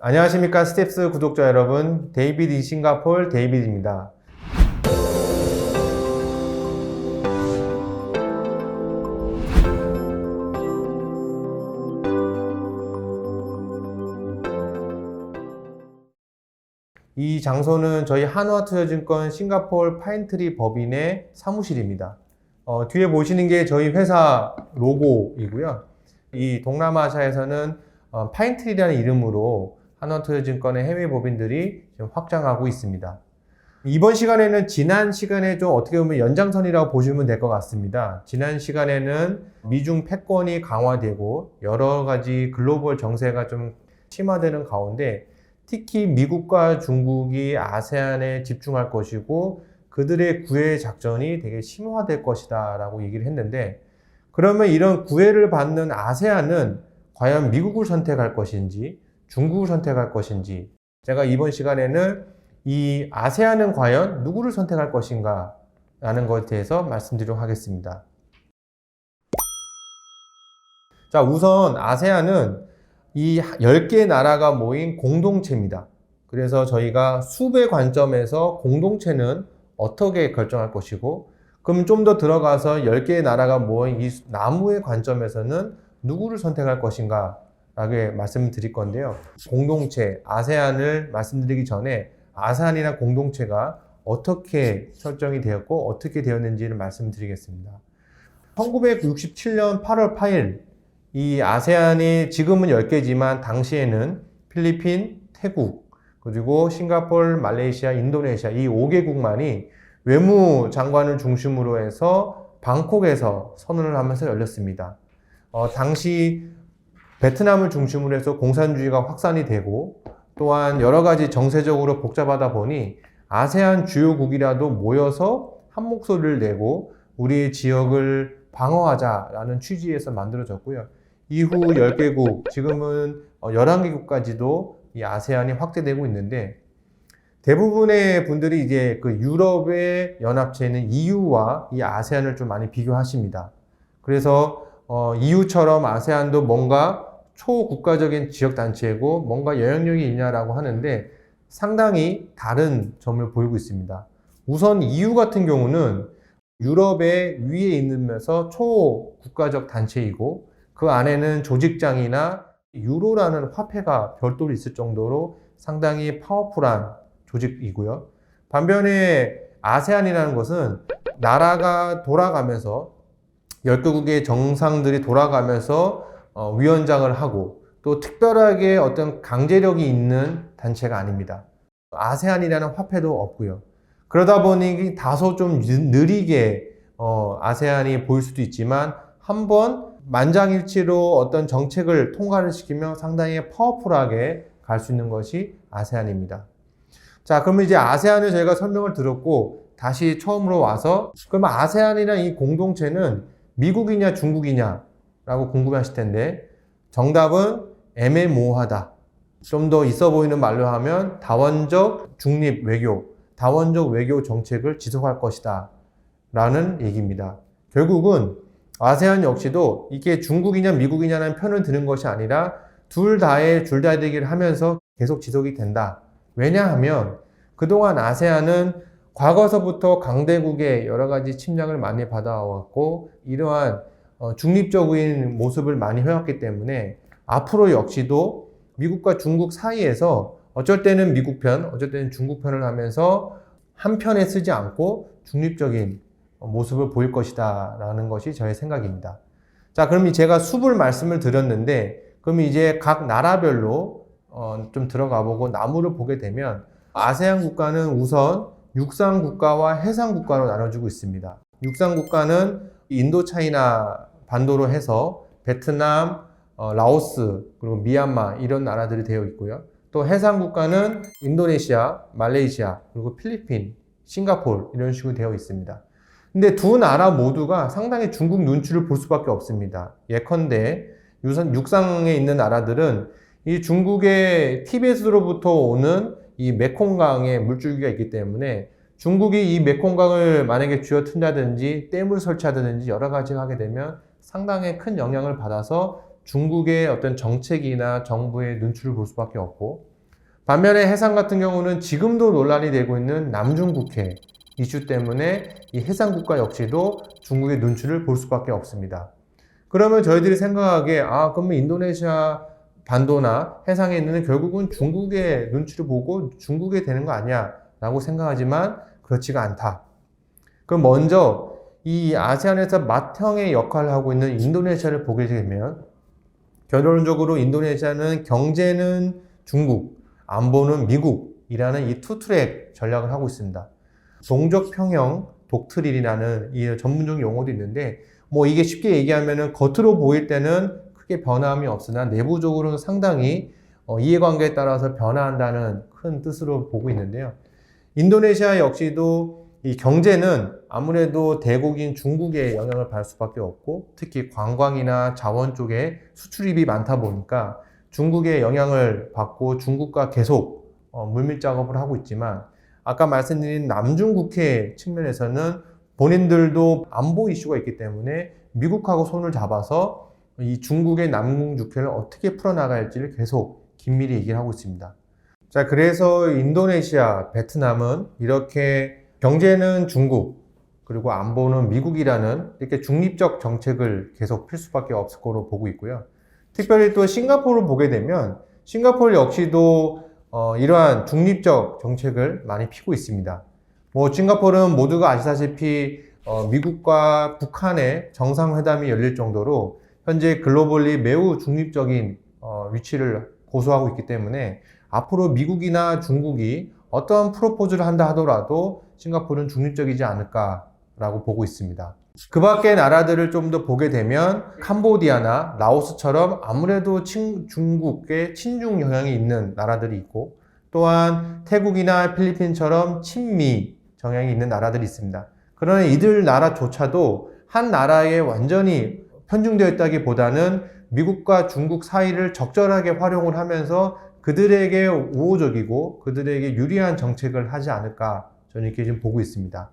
안녕하십니까 스텝스 구독자 여러분, 데이비드 인 싱가폴 데이비드입니다. 이 장소는 저희 한화투자증권 싱가폴 파인트리 법인의 사무실입니다. 뒤에 보시는 게 저희 회사 로고이고요. 이 동남아시아에서는 파인트리라는 이름으로 한화투자증권의 해외 법인들이 좀 확장하고 있습니다. 이번 시간에는 지난 시간에 좀 어떻게 보면 연장선이라고 보시면 될 것 같습니다. 지난 시간에는 미중 패권이 강화되고 여러 가지 글로벌 정세가 좀 심화되는 가운데 특히 미국과 중국이 아세안에 집중할 것이고 그들의 구애 작전이 되게 심화될 것이다 라고 얘기를 했는데, 그러면 이런 구애를 받는 아세안은 과연 미국을 선택할 것인지 중국을 선택할 것인지, 제가 이번 시간에는 이 아세안은 과연 누구를 선택할 것인가 라는 것에 대해서 말씀드리도록 하겠습니다. 자, 우선 아세안은 이 10개의 나라가 모인 공동체입니다. 그래서 저희가 수의 관점에서 공동체는 어떻게 결정할 것이고, 그럼 좀 더 들어가서 10개의 나라가 모인 이 나무의 관점에서는 누구를 선택할 것인가 라고 말씀을 드릴 건데요. 공동체, 아세안을 말씀드리기 전에 아세안이나 공동체가 어떻게 설정이 되었고 어떻게 되었는지를 말씀드리겠습니다. 1967년 8월 8일 이 아세안이 지금은 10개지만 당시에는 필리핀, 태국, 그리고 싱가포르, 말레이시아, 인도네시아 이 5개국만이 외무장관을 중심으로 해서 방콕에서 선언을 하면서 열렸습니다. 당시 베트남을 중심으로 해서 공산주의가 확산이 되고 또한 여러 가지 정세적으로 복잡하다 보니 아세안 주요국이라도 모여서 한 목소리를 내고 우리의 지역을 방어하자라는 취지에서 만들어졌고요. 이후 10개국, 지금은 11개국까지도 이 아세안이 확대되고 있는데, 대부분의 분들이 이제 그 유럽의 연합체는 EU와 이 아세안을 좀 많이 비교하십니다. 그래서 EU처럼 아세안도 뭔가 초국가적인 지역단체고 뭔가 영향력이 있냐라고 하는데 상당히 다른 점을 보이고 있습니다. 우선 EU 같은 경우는 유럽의 위에 있으면서 초국가적 단체이고 그 안에는 조직장이나 유로라는 화폐가 별도로 있을 정도로 상당히 파워풀한 조직이고요. 반면에 아세안이라는 것은 나라가 돌아가면서 10개국의 정상들이 돌아가면서 위원장을 하고 또 특별하게 어떤 강제력이 있는 단체가 아닙니다. 아세안이라는 화폐도 없고요. 그러다 보니 다소 좀 느리게 아세안이 보일 수도 있지만 한번 만장일치로 어떤 정책을 통과를 시키면 상당히 파워풀하게 갈 수 있는 것이 아세안입니다. 자, 그러면 이제 아세안을 저희가 설명을 들었고 다시 처음으로 와서, 그러면 아세안이라는 이 공동체는 미국이냐 중국이냐 라고 궁금하실 텐데 정답은 애매모호하다. 좀 더 있어 보이는 말로 하면 다원적 중립 외교, 다원적 외교 정책을 지속할 것이다 라는 얘기입니다. 결국은 아세안 역시도 이게 중국이냐 미국이냐는 편을 드는 것이 아니라 둘 다의 줄다리기를 하면서 계속 지속이 된다. 왜냐하면 그동안 아세안은 과거서부터 강대국의 여러 가지 침략을 많이 받아왔고 이러한 중립적인 모습을 많이 해왔기 때문에 앞으로 역시도 미국과 중국 사이에서 어쩔 때는 미국 편, 어쩔 때는 중국 편을 하면서 한 편에 쓰지 않고 중립적인 모습을 보일 것이다 라는 것이 저의 생각입니다. 자, 그럼 제가 수불 말씀을 드렸는데 그럼 이제 각 나라별로 좀 들어가 보고 나무를 보게 되면 아세안 국가는 우선 육상 국가와 해상 국가로 나눠지고 있습니다. 육상 국가는 인도차이나 반도로 해서 베트남, 라오스, 그리고 미얀마 이런 나라들이 되어 있고요. 또 해상 국가는 인도네시아, 말레이시아, 그리고 필리핀, 싱가포르 이런 식으로 되어 있습니다. 근데 두 나라 모두가 상당히 중국 눈치를 볼 수밖에 없습니다. 예컨대 육상에 있는 나라들은 이 중국의 티베트로부터 오는 이 메콩강의 물줄기가 있기 때문에 중국이 이 메콩강을 만약에 쥐어튼다든지 댐을 설치하든지 여러 가지를 하게 되면 상당히 큰 영향을 받아서 중국의 어떤 정책이나 정부의 눈치를 볼 수밖에 없고, 반면에 해상 같은 경우는 지금도 논란이 되고 있는 남중국해 이슈 때문에 이 해상국가 역시도 중국의 눈치를 볼 수밖에 없습니다. 그러면 저희들이 생각하기에 그러면 인도네시아 반도나 해상에 있는 결국은 중국의 눈치를 보고 중국에 되는 거 아니야 라고 생각하지만 그렇지가 않다. 그럼 먼저 이 아세안에서 맏형의 역할을 하고 있는 인도네시아를 보게 되면 결론적으로 인도네시아는 경제는 중국, 안보는 미국이라는 이 투트랙 전략을 하고 있습니다. 동적 평형 독트린이라는 이 전문적 용어도 있는데 이게 쉽게 얘기하면은 겉으로 보일 때는 크게 변함이 없으나 내부적으로는 상당히 이해관계에 따라서 변화한다는 큰 뜻으로 보고 있는데요. 인도네시아 역시도 이 경제는 아무래도 대국인 중국에 영향을 받을 수밖에 없고 특히 관광이나 자원 쪽에 수출입이 많다 보니까 중국의 영향을 받고 중국과 계속 물밑 작업을 하고 있지만 아까 말씀드린 남중국해 측면에서는 본인들도 안보 이슈가 있기 때문에 미국하고 손을 잡아서 이 중국의 남중국해를 어떻게 풀어나갈지를 계속 긴밀히 얘기를 하고 있습니다. 자, 그래서 인도네시아, 베트남은 이렇게 경제는 중국, 그리고 안보는 미국이라는 이렇게 중립적 정책을 계속 필 수밖에 없을 거로 보고 있고요. 특별히 또 싱가포르를 보게 되면 싱가포르 역시도 이러한 중립적 정책을 많이 피고 있습니다. 싱가포르는 모두가 아시다시피 미국과 북한의 정상회담이 열릴 정도로 현재 글로벌리 매우 중립적인 위치를 고수하고 있기 때문에 앞으로 미국이나 중국이 어떤 프로포즈를 한다 하더라도 싱가포르는 중립적이지 않을까라고 보고 있습니다. 그 밖의 나라들을 좀 더 보게 되면 캄보디아나 라오스처럼 아무래도 중국의 친중 영향이 있는 나라들이 있고 또한 태국이나 필리핀처럼 친미 정향이 있는 나라들이 있습니다. 그러나 이들 나라조차도 한 나라에 완전히 편중되어 있다기보다는 미국과 중국 사이를 적절하게 활용을 하면서 그들에게 우호적이고 그들에게 유리한 정책을 하지 않을까 저는 이렇게 좀 보고 있습니다.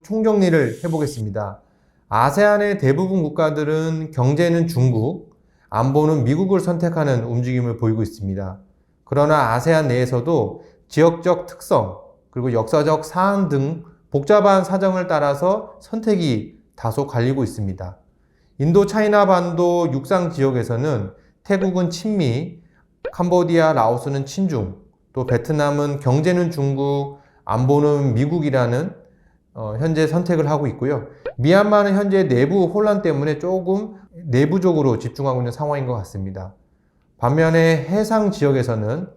총정리를 해보겠습니다. 아세안의 대부분 국가들은 경제는 중국, 안보는 미국을 선택하는 움직임을 보이고 있습니다. 그러나 아세안 내에서도 지역적 특성, 그리고 역사적 사안 등 복잡한 사정을 따라서 선택이 다소 갈리고 있습니다. 인도 차이나 반도 육상 지역에서는 태국은 친미, 캄보디아, 라오스는 친중, 또 베트남은 경제는 중국, 안보는 미국이라는 현재 선택을 하고 있고요. 미얀마는 현재 내부 혼란 때문에 조금 내부적으로 집중하고 있는 상황인 것 같습니다. 반면에 해상 지역에서는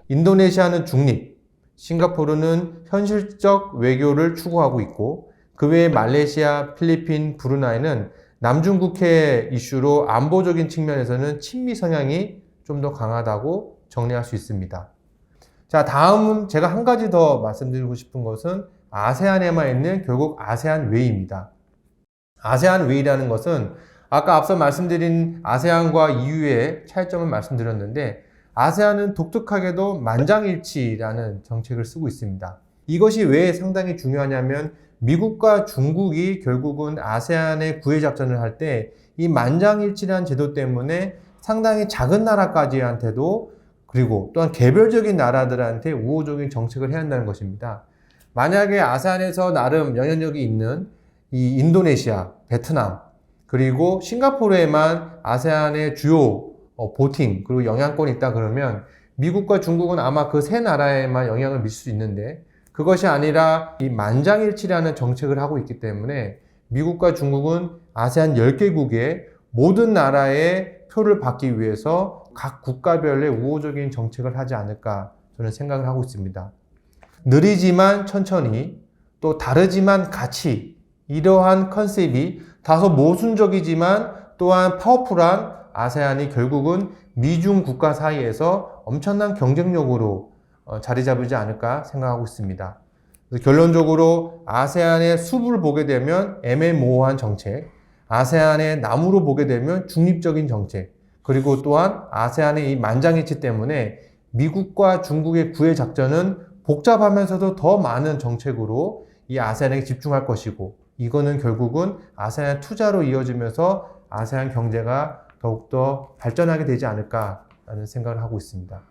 인도네시아는 중립, 싱가포르는 현실적 외교를 추구하고 있고 그 외에 말레이시아, 필리핀, 브루나이는 남중국해 이슈로 안보적인 측면에서는 친미 성향이 좀 더 강하다고 정리할 수 있습니다. 자, 다음은 제가 한 가지 더 말씀드리고 싶은 것은 아세안에만 있는 결국 아세안 웨이입니다. 아세안 웨이라는 것은 아까 앞서 말씀드린 아세안과 EU의 차이점을 말씀드렸는데 아세안은 독특하게도 만장일치라는 정책을 쓰고 있습니다. 이것이 왜 상당히 중요하냐면 미국과 중국이 결국은 아세안의 구해작전을 할 때 이 만장일치라는 제도 때문에 상당히 작은 나라까지한테도 그리고 또한 개별적인 나라들한테 우호적인 정책을 해야 한다는 것입니다. 만약에 아세안에서 나름 영향력이 있는 이 인도네시아, 베트남, 그리고 싱가포르에만 아세안의 주요 보팅, 그리고 영향권이 있다 그러면 미국과 중국은 아마 그 세 나라에만 영향을 미칠 수 있는데 그것이 아니라 이 만장일치라는 정책을 하고 있기 때문에 미국과 중국은 아세안 10개국의 모든 나라의 표를 받기 위해서 각 국가별의 우호적인 정책을 하지 않을까 저는 생각을 하고 있습니다. 느리지만 천천히 또 다르지만 같이 이러한 컨셉이 다소 모순적이지만 또한 파워풀한 아세안이 결국은 미중 국가 사이에서 엄청난 경쟁력으로 자리 잡지 않을까 생각하고 있습니다. 그래서 결론적으로 아세안의 숲을 보게 되면 애매모호한 정책, 아세안의 나무로 보게 되면 중립적인 정책, 그리고 또한 아세안의 이 만장일치 때문에 미국과 중국의 구해 작전은 복잡하면서도 더 많은 정책으로 이 아세안에 집중할 것이고 이거는 결국은 아세안 투자로 이어지면서 아세안 경제가 더욱더 발전하게 되지 않을까라는 생각을 하고 있습니다.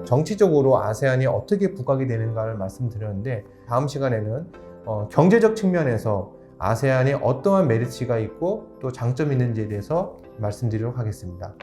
정치적으로 아세안이 어떻게 부각이 되는가를 말씀드렸는데 다음 시간에는 경제적 측면에서 아세안에 어떠한 메리츠가 있고 또 장점이 있는지에 대해서 말씀드리도록 하겠습니다.